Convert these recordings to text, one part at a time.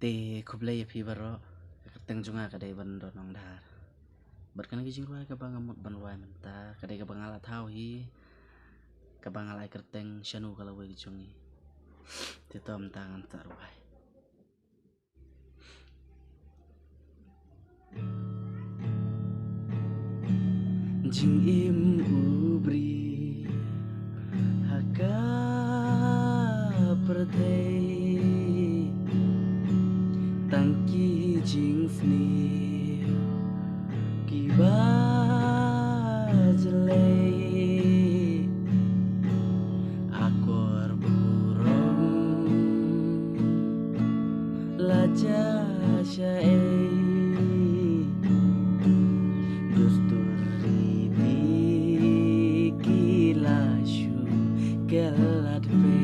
Te kublai phi baro teng junga kadai ban do nong dhar bat kan ki jingruai ka bang amut ban wai menta kadai ka bang ala thau hi ka bang ala kerteng shanu kala wai jungi te tom tangan tarwai jing im ubri haka pertei tangki jing fni ki bajle akor burung laja syai dustur riti kilashu gelat pe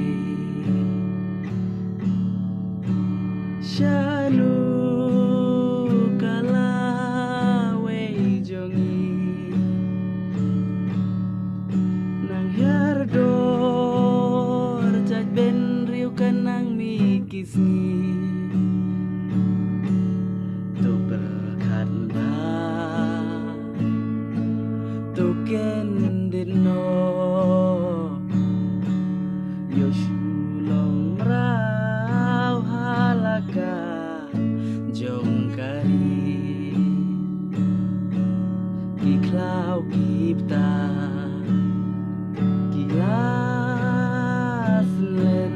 shanu kala wei jongi nang herdor cak ben riu kanang mikisni tu berkanda tu kendino yoshulong rau halaka jongkari iklau kipta kilas len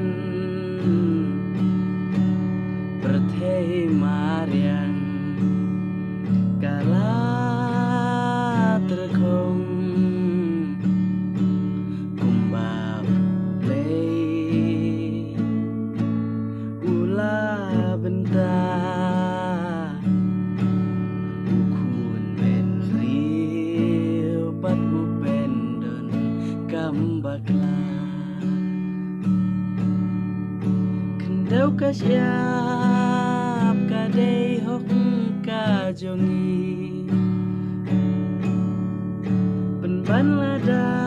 perthei mariang kala terkong kumbab play ula benta ukun ben riu pat upendon kambakla kendau kasyap kadai hok kajongi penban lada